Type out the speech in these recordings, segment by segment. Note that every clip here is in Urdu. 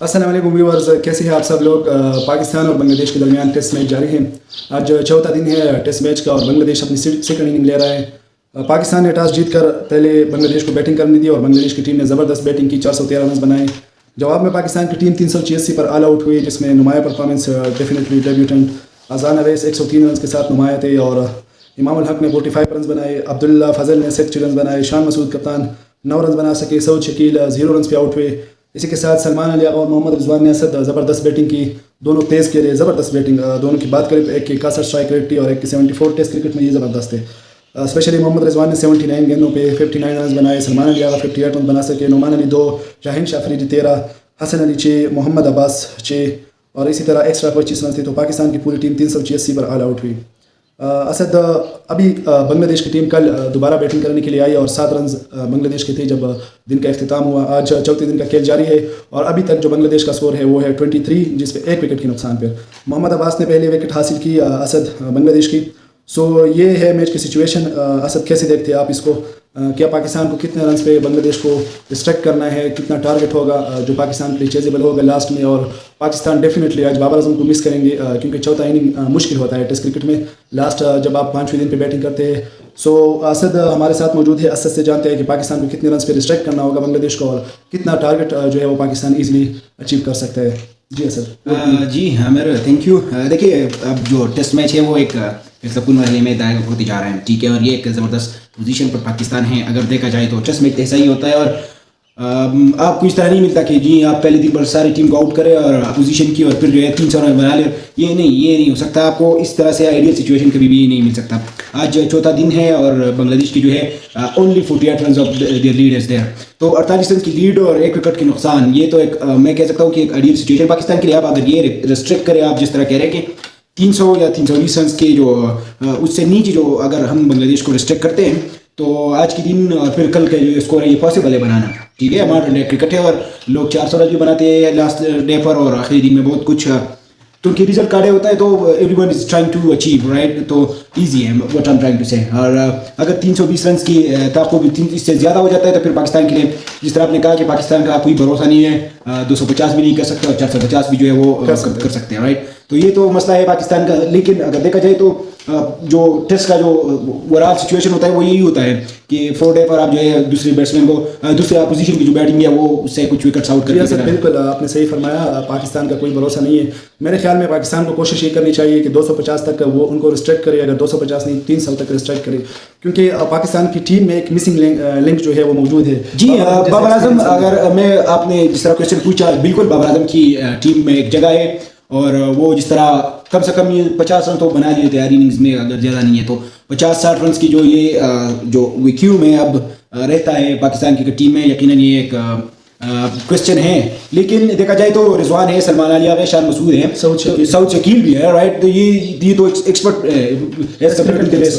السلام علیکم ویورز، کیسے ہیں آپ سب لوگ؟ پاکستان اور بنگلہ دیش کے درمیان ٹیسٹ میچ جاری ہے. آج چوتھا دن ہے ٹیسٹ میچ کا اور بنگلہ دیش اپنی سیکنڈ اننگ لے رہا ہے. پاکستان نے ٹاس جیت کر پہلے بنگلہ دیش کو بیٹنگ کرنے دی اور بنگلہ دیش کی ٹیم نے زبردست بیٹنگ کی، 413 رنز بنائے. جواب میں پاکستان کی ٹیم 386 پر آل آؤٹ ہوئی، جس میں نمایاں پرفارمنس ڈیفینیٹلی ڈیبیوٹنٹ اذان اویس 103 رنز کے ساتھ نمایاں تھے اور امام الحق نے 45 رنز بنائے. عبداللہ فضل نے 60 رنز بنائے. شان مسعود کپتان 9 رنز بنا سکے. سعود شکیل 0 رنز پہ آؤٹ ہوئے. اسی کے ساتھ سلمان علی اور محمد رضوان نے اسد زبردست بیٹنگ کی. دونوں تیز کے لیے زبردست بیٹنگ. دونوں کی بات کریں تو ایک کی 61 اسٹرائک ریٹ تھی اور ایک کی 74 ٹیسٹ کرکٹ میں یہ زبردست ہے. اسپیشلی محمد رضوان نے 79 گیندوں پہ 59 رنز بنائے. سلمان علی 58 رنز بنا سکے. نعمان علی 2، شاہین شاہ افریدی 13، حسن علی 6، محمد عباس 6 اور اسی طرح ایکسٹرا 25 رنز تھے. تو پاکستان کی پوری ٹیم 386 پر آل آؤٹ ہوئی. اسد ابھی بنگلہ دیش کی ٹیم کل دوبارہ بیٹنگ کرنے کے لیے آئی اور 7 رنز بنگلہ دیش کے تھے جب دن کا اختتام ہوا. آج چوتھے دن کا کھیل جاری ہے اور ابھی تک جو بنگلہ دیش کا سکور ہے وہ ہے 23، جس پہ 1 وکٹ کے نقصان پر. محمد عباس نے پہلی وکٹ حاصل کی اسد بنگلہ دیش کی. سو یہ ہے میچ کی سچویشن. اسد کیسے دیکھتے ہیں آپ اس کو؟ کیا پاکستان کو کتنے رنز پہ بنگلہ دیش کو ریسٹرکٹ کرنا ہے؟ کتنا ٹارگٹ ہوگا جو پاکستان کے لیے چیزیبل ہوگا لاسٹ میں؟ اور پاکستان ڈیفینیٹلی آج بابر اعظم کو مس کریں گے کیونکہ چوتھا اننگ مشکل ہوتا ہے ٹیسٹ کرکٹ میں لاسٹ جب آپ 5ویں دن پہ بیٹنگ کرتے ہیں. سو اسد ہمارے ساتھ موجود ہے. اسد سے جانتے ہیں کہ پاکستان کو کتنے رنز پہ ریسٹرکٹ کرنا ہوگا بنگلہ دیش کو اور کتنا ٹارگٹ جو ہے وہ پاکستان ایزیلی اچیو کر سکتا ہے. جی اسد. جی عامر، تھینک یو. دیکھیے اب جو ٹیسٹ میچ ہے وہ ایک سکون مرحلے میں دائر ہوتے جا رہا ہے، ٹھیک ہے، اور یہ ایک زبردست پوزیشن پر پاکستان ہے. اگر دیکھا جائے تو ٹیسٹ میچ ایسا ہی ہوتا ہے اور آپ کو اس طرح نہیں ملتا کہ جی آپ پہلے دن پر ساری ٹیم کو آؤٹ کرے اور اپوزیشن کی اور پھر جو ہے 300 رن بنا لے. یہ نہیں ہو سکتا. آپ کو اس طرح سے آئیڈیل سچویشن کبھی بھی نہیں مل سکتا. آج چوتھا دن ہے اور بنگلہ دیش کی جو ہے only 48 runs of their lead is there. تو 48 رنز کی لیڈ اور 1 وکٹ کے نقصان، یہ تو ایک میں کہہ سکتا ہوں کہ ایک آئیڈیل سچویشن پاکستان کے لیے. آپ اگر یہ ریسٹرکٹ کریں، آپ جس طرح کہہ رہے ہیں کہ 300 یا 320 رنز کے جو اس سے نیچے جو اگر ہم بنگلہ دیش کو ریسٹرکٹ کرتے ہیں تو آج کے دن اور پھر کل کا جو اسکور ہے یہ پاسبل ہے بنانا، ٹھیک ہے. ماڈرن ڈے کرکٹ ہے اور لوگ 400 رن بھی بناتے ہیں لاسٹ ڈے پر اور آخری دن میں بہت کچھ تو ان کی ریزلٹ کارڈ ہوتا ہے. تو every one is trying to achieve right. تو ایزی ہے what I'm trying to say. اور اگر 320 رنز کی توقع اس سے زیادہ ہو جاتا ہے تو پھر پاکستان کے لیے جس طرح آپ نے کہا کہ پاکستان کا کوئی بھروسہ نہیں ہے، 250 بھی نہیں کر سکتا اور 450 بھی جو ہے وہ کر سکتے ہیں رائٹ. تو یہ تو مسئلہ ہے پاکستان کا. لیکن اگر دیکھا جائے تو جو ٹیسٹ کا جو اوور آل سچویشن ہوتا ہے وہ یہی ہوتا ہے کہ 4 ڈے پر آپ جو ہے دوسرے بیٹسمین کو دوسرے اپوزیشن کی جو بیٹنگ ہے وہ اس سے کچھ وکٹس آؤٹ کر سر. بالکل آپ نے صحیح فرمایا. پاکستان کا کوئی بھروسہ نہیں ہے. میرے خیال میں پاکستان کو کوشش یہ کرنی چاہیے کہ 250 تک وہ ان کو ریسٹرکٹ کرے. اگر 250 نہیں 300 تک ریسٹرکٹ کرے کیونکہ پاکستان کی ٹیم میں ایک مسنگ لنک جو ہے وہ موجود ہے. جی بابر اعظم، اگر میں آپ نے جس طرح کوشچن پوچھا، بالکل بابر اعظم کی ٹیم میں ایک جگہ ہے اور وہ جس طرح کم سے کم 50 رن تو بنا لیے تھے ہر اننگز میں. اگر زیادہ نہیں ہے تو 50-60 رنز کی جو یہ جو ویکیو میں اب رہتا ہے پاکستان کی ٹیم میں، یقیناً یہ ایک کوشچن ہے. لیکن دیکھا جائے تو رضوان ہے، سلمان علی ہے، شان مسعود ہے، سعود شکیل بھی ہے رائٹ. تو یہ تو ایکسپرٹ.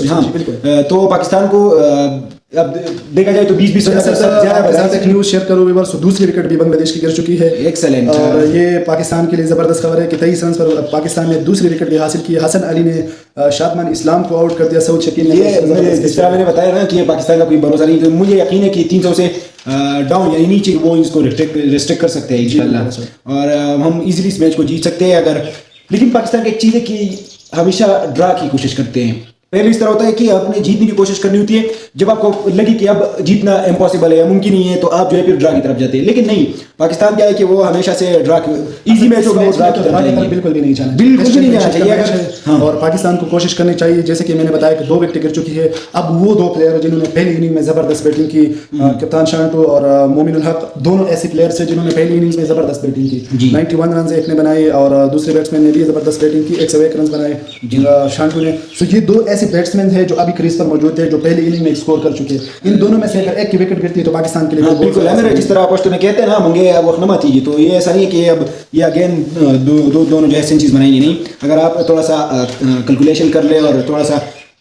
ہاں، تو پاکستان کو اب دیکھا جائے تو 20 رن نیوز شیئر کرو ویورز. دوسری وکٹ بھی بنگلہ دیش کی گر چکی ہے. ایکسلنٹ. اور یہ پاکستان کے لیے زبردست خبر ہے کہ 23 رنز پر پاکستان نے دوسری وکٹ بھی حاصل کی. حسن علی نے شادمان اسلام کو آؤٹ کر دیا. سعود شکیل نے، جس طرح میں نے بتایا نا کہ پاکستان کا کوئی بھروسہ نہیں، تو مجھے یقین ہے کہ 300 سے ڈاؤن یعنی نیچے وہ اس کو ریسٹرکٹ کر سکتے ہیں انشاءاللہ اور ہم ایزیلی اس میچ کو جیت سکتے ہیں اگر. لیکن پاکستان کی ایک چیز ہے کہ ہمیشہ ڈرا کی کوشش کرتے ہیں. پہلے اس طرح ہوتا ہے کہ آپ نے جیتنے کی کوشش کرنی ہوتی ہے. جب آپ کو لگے کہ اب جیتنا امپاسبل ہے یا ممکن نہیں ہے تو آپ جو ہے پھر ڈرا کی طرف جاتے ہیں. لیکن نہیں، پاکستان کیا ہے کہ وہ ہمیشہ سے ڈرا ایزی میچ ہوگا بالکل بھی نہیں جانا چاہیے. اور پاکستان کو کوشش کرنی چاہیے. جیسے کہ میں نے بتایا کہ 2 وکٹیں گر چکی ہے. اب وہ 2 پلیئر جنہوں نے پہلی اننگ میں زبردست بیٹنگ کی، کپتان شانٹو اور مومن الحق، دونوں ایسے پلیئرس ہیں جنہوں نے پہلی اننگز میں زبردست بیٹنگ کی. 91 رنز ایک نے بنائے اور دوسرے بیٹسمین نے بھی زبردست بیٹنگ کی، 101 رنز بنائے شانٹو نے. سو یہ 2 ایسے بیٹسمین ہیں جو ابھی کریز پر موجود ہے جو پہلی اننگ میں اسکور کر چکے ہیں. ان دونوں میں سے اگر ایک کی وکٹ گرتی ہے تو پاکستان کے لیے بالکل جس طرح پشتو میں کہتے ہیں نا منگے وقت نہ تھی. تو یہ ایسا نہیں ہے کہ اب یہ اگین دونوں جو ہے سینچریز بنائیں گے، نہیں. اگر آپ تھوڑا سا کیلکولیشن کر لیں اور تھوڑا سا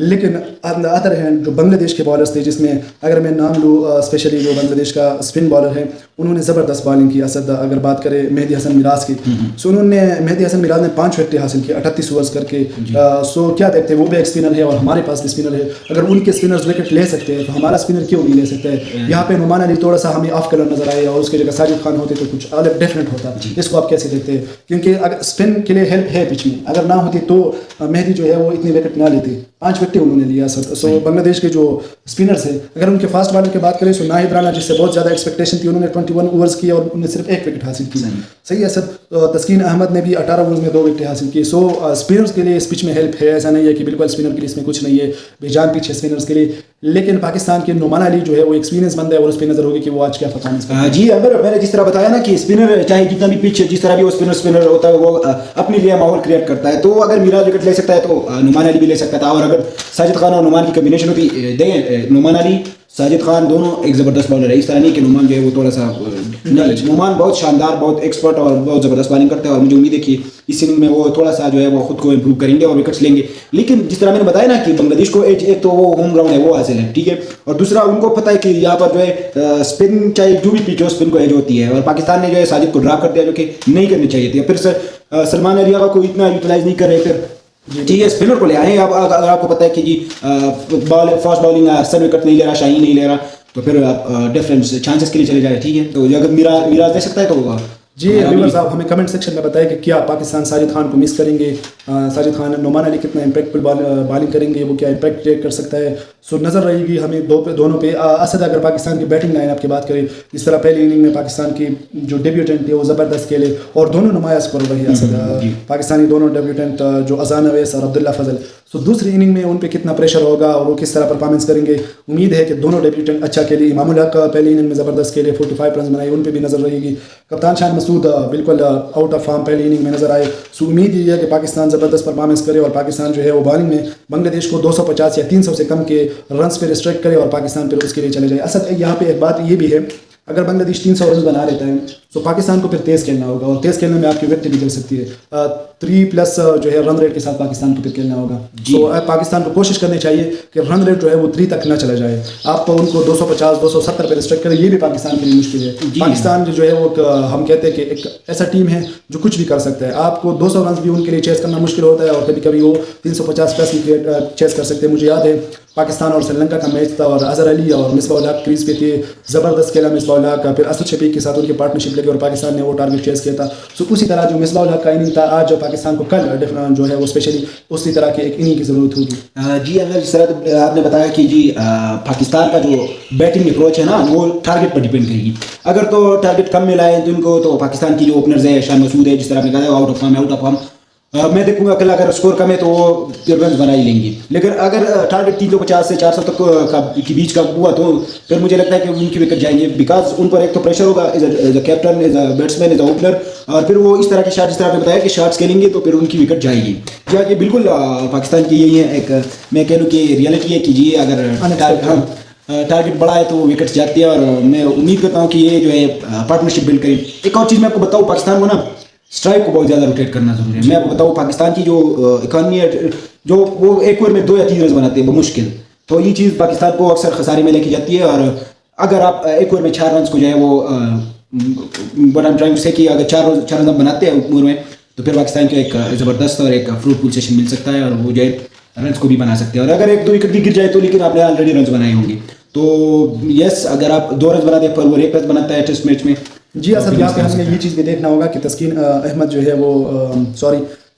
لیکن ادر ہینڈ جو بنگلہ دیش کے بالرز تھے، جس میں اگر میں نام لوں اسپیشلی جو بنگلہ دیش کا اسپن بالر ہے، انہوں نے زبردست بالنگ کی. اسد اگر بات کریں مہدی حسن میراز کی، سو انہوں نے مہدی حسن میراز نے 5 وکٹیں حاصل کی 38 اوورز کر کے. سو کیا دیکھتے ہیں، وہ بھی ایک اسپنر ہے اور ہمارے پاس بھی اسپنر ہے. اگر ان کے اسپنرز وکٹ لے سکتے ہیں تو ہمارا اسپنر کیوں نہیں لے سکتا ہے؟ یہاں پہ نعمان علی تھوڑا سا ہمیں آف کلر نظر آئے اور اس کی جگہ ساجد خان ہوتے تو کچھ الگ ڈفرینٹ ہوتا. اس کو آپ کیسے دیکھتے ہیں؟ کیونکہ اگر اسپن کے لیے ہیلپ ہے پچ میں، اگر نہ ہوتی تو مہدی جو ہے وہ اتنی وکٹ نہ لیتے. 5 وکٹیں انہوں نے لیا. سو بنگلہ دیش کے جو اسپنرز ہیں، اگر ان کے فاسٹ بالر کی بات کریں تو ناہید رانا، جس سے بہت زیادہ ایکسپیکٹیشن تھی، انہوں نے 21 اوورز کیے اور انہوں نے صرف 1 وکٹ حاصل کی. صحیح ہے سر. تسکین احمد نے بھی 18 اوورز میں 2 وکٹیں حاصل کی. سو اسپنرز کے لیے اس پچ میں ہیلپ ہے، ایسا نہیں ہے کہ بالکل اسپنر کے لیے اس میں کچھ نہیں ہے، بے جان پچ ہے اسپنرز کے لیے. لیکن پاکستان کے نعمان علی جو ہے وہ ایکسپیرینس بندہ ہے اور اس پہ نظر ہوگی کہ وہ آج کیا پرفارمنس کرتا ہے. جی اگر میں نے جس طرح بتایا نا کہ اسپنر چاہے جتنا بھی پچ جس طرح بھی وہ اسپنر ہوتا ہے وہ اپنے لیے ماحول کریٹ کرتا ہے. تو اگر میراج وکٹ لے سکتا ہے تو نعمان علی بھی لے سکتا تھا. اور اگر ساجد خان اور نعمان کی کمبینیشن ہوتی، نعمان علی ساجد خان دونوں ایک زبردست بالر ہے. اس طرح نہیں کہ نعمان جو ہے وہ تھوڑا سا نعمان بہت شاندار، بہت ایکسپرٹ اور بہت زبردست بالنگ کرتا ہے. اور مجھے امید ہے کہ اس اننگ میں وہ تھوڑا سا جو ہے وہ خود کو امپروو کریں گے اور وکٹس لیں گے. لیکن جس طرح میں نے بتایا نا کہ بنگلہ دیش کو ایک تو وہ ہوم گراؤنڈ ہے وہ حاصل ہے، ٹھیک ہے، اور دوسرا ان کو پتہ ہے کہ یہاں پر جو ہے اسپن چاہے جو بھی پچ ہو اسپن کو ایج ہوتی ہے. اور پاکستان نے جو ہے ساجد کو ڈراپ کر دیا جو کہ نہیں کرنی چاہیے تھی. پھر سلمان علی آغا کو اتنا یوٹیلائز نہیں کر رہے، پھر ٹھیک ہے اسپنر کو لے آئے. اب اگر آپ کو پتہ ہے کہ جی فاسٹ بالنگ سر وکٹ نہیں لے رہا، شاہین نہیں لے رہا، تو پھر آپ ڈفرینس چانسز کے لیے چلے جائے. ٹھیک ہے، تو اگر میراج دے سکتا ہے تو ہوگا. جی ویورز آپ ہمیں کمنٹ سیکشن میں بتائیں کہ کیا پاکستان ساجد خان کو مس کریں گے؟ ساجد خان نعمان علی کتنا امپیکٹفل بالنگ کریں گے، وہ کیا امپیکٹ کریٹ کر سکتا ہے؟ سو نظر رہے گی ہمیں دونوں پہ. اسد اگر پاکستان کی بیٹنگ لائن اپ کی بات کریں، جس طرح پہلی اننگ میں پاکستان کی جو ڈیبیوٹنٹ تھے وہ زبردست کھیلے اور دونوں نمایاں اسکور رہی. اسد پاکستانی دونوں ڈیبیوٹنٹ جو اذان اویس اور عبداللہ فضل. سو دوسری اننگ میں ان پہ کتنا پریشر ہوگا اور وہ کس طرح پرفارمنس کریں گے؟ امید ہے کہ دونوں ڈیبیوٹنٹ اچھا کھیلے. امام الحق پہلی اننگ میں زبردست کھیلے، 45 رنز بنائے، ان پہ بھی نظر رہے گی. کپتان شان مسعود بالکل آؤٹ آف فارم پہلی اننگ میں نظر آئے. سو امید یہ ہے کہ پاکستان زبردست پرفارمنس کرے اور پاکستان جو ہے وہ بالنگ میں بنگلہ دیش کو 250 یا 300 سے کم کے رنز پہ ریسٹرکٹ کرے اور پاکستان پھر اس کے لیے چلے جائے. اسد یہاں پہ ایک بات یہ بھی ہے، اگر بنگلہ دیش 300 رنز بنا لیتا ہے تو پاکستان کو پھر تیز کھیلنا ہوگا اور تیز کھیلنے میں آپ کی وکٹ بھی چل سکتی ہے. 3+ جو ہے رن ریٹ کے ساتھ پاکستان کو پھر کھیلنا ہوگا. تو پاکستان کو کوشش کرنی چاہیے کہ رن ریٹ جو ہے وہ 3 تک نہ چلا جائے. آپ ان کو 250 270 پہ ریسٹرکٹ کریں، یہ بھی پاکستان کے لیے مشکل ہے. پاکستان جو ہے وہ ہم کہتے ہیں کہ ایک ایسا ٹیم ہے جو کچھ بھی کر سکتا ہے. آپ کو 200 رنز بھی ان کے لیے چیز کرنا مشکل ہوتا ہے اور کبھی کبھی وہ 350+ بھی چیز کر سکتے ہیں. مجھے یاد ہے پاکستان اور سری لنکا کا میچ تھا اور اظہر علی اور مصباح الحق کریز پہ تھے، زبردست کھیلا مصباح الحق کا. پھر اسد شفیق کے ساتھ ان کی پارٹنرشپ لگی اور پاکستان نے وہ ٹارگیٹ چیز کیا تھا. سو اسی طرح جو مصباح الحق کا اننگ تھا، آج پاکستان کو کل جو ہے وہ اسپیشلی اسی طرح کے ایک اننگ کی ضرورت ہوگی. جی اگر جس طرح آپ نے بتایا کہ جی پاکستان کا جو بیٹنگ اپروچ ہے نا وہ ٹارگیٹ پر ڈپینڈ کرے گی. اگر تو ٹارگیٹ کم ملا ہے جن کو، تو پاکستان کی جو اوپنرز ہے شان مسعود ہے، جس طرح آپ نے کہا آؤٹ آف فارم میں دیکھوں گا کل اگر اسکور کم ہے تو وہ رنز بنا ہی لیں گے. لیکن اگر ٹارگیٹ 350 سے 400 تک کے بیچ کا ہوا تو پھر مجھے لگتا ہے کہ ان کی وکٹ جائیں گے، بیکاز ان پر ایک تو پریشر ہوگا as a captain, as a batsman, as a opener, اور پھر وہ اس طرح کے شاٹ جس طرح آپ نے بتایا کہ شاٹس کھیلیں گے تو پھر ان کی وکٹ جائے گی. کیا یہ بالکل پاکستان کی یہی ہے ایک میں کہہ لوں کہ ریئلٹی ہے کہ جی اگر ٹارگیٹ بڑا ہے تو وکٹس جاتی ہے. اور میں امید کرتا ہوں کہ یہ جو ہے پارٹنرشپ بلڈ کریں. ایک اور چیز میں آپ کو بتاؤں، پاکستان کو نا اسٹرائک کو بہت زیادہ روٹیٹ کرنا ضروری ہے. میں آپ کو بتاؤں پاکستان کی جو اکانومی ہے، جو وہ ایک اوور میں 2 یا 3 رنز بناتے ہیں بمشکل، تو یہ چیز پاکستان کو اکثر خسارے میں لے کے جاتی ہے. اور اگر آپ ایک اوور میں 4 رنز کو جو ہے وہ but I'm trying to say کہ اگر 4 رنز آپ بناتے ہیں اوور میں تو پھر پاکستان کو ایک زبردست اور ایک فروٹفل سیشن مل سکتا ہے اور وہ جو ہے رنز کو بھی بنا سکتے ہیں. اور اگر 1-2 وکٹ بھی گر جائے تو لیکن آپ نے آلریڈی رنز بنائے ہوں گے. تو یس اگر آپ 2 رنز بناتے ہیں پر وہ 1 رنز بناتا ہے ٹیسٹ میچ میں. جی اصل یہاں پہ ہم نے یہ چیز بھی دیکھنا ہوگا کہ تسکین احمد جو ہے وہ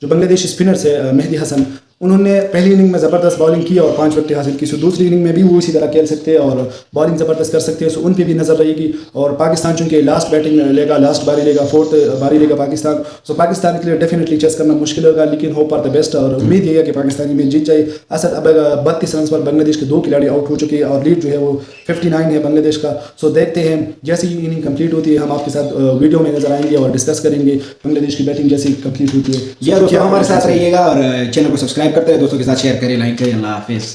جو بنگلہ دیش اسپنرز ہے مہدی حسن، انہوں نے پہلی اننگ میں زبردست بالنگ کی اور 5 وکٹیں حاصل کی. سو دوسری اننگ میں بھی وہ اسی طرح کھیل سکتے ہیں اور بالنگ زبردست کر سکتے ہیں. سو ان پہ بھی نظر رہے گی. اور پاکستان چونکہ لاسٹ بیٹنگ لے گا، لاسٹ باری لے گا، 4th باری لے گا پاکستان. سو پاکستان کے لیے ڈیفینیٹلی چیز کرنا مشکل ہوگا، لیکن ہوپ فار دا بیسٹ اور امید یہ ہے کہ پاکستانی میچ جیت جائے. اسد اب 32 رنز پر بنگلہ دیش کے 2 کھلاڑی آؤٹ ہو چکے ہیں اور لیڈ جو ہے وہ 59 ہے بنگلہ دیش کا. سو دیکھتے ہیں جیسی یہ اننگ کمپلیٹ ہوتی ہے ہم آپ کے ساتھ ویڈیو میں نظر آئیں گے اور ڈسکس کریں گے بنگلہ دیش کی بیٹنگ جیسی کمپلیٹ ہوتی ہے. دوستوں ہمارے ساتھ رہیے گا اور چینل کو سبسکرائب کرتے ہیں، دوستوں کے ساتھ شیئر کریں، لائک کریں. اللہ حافظ.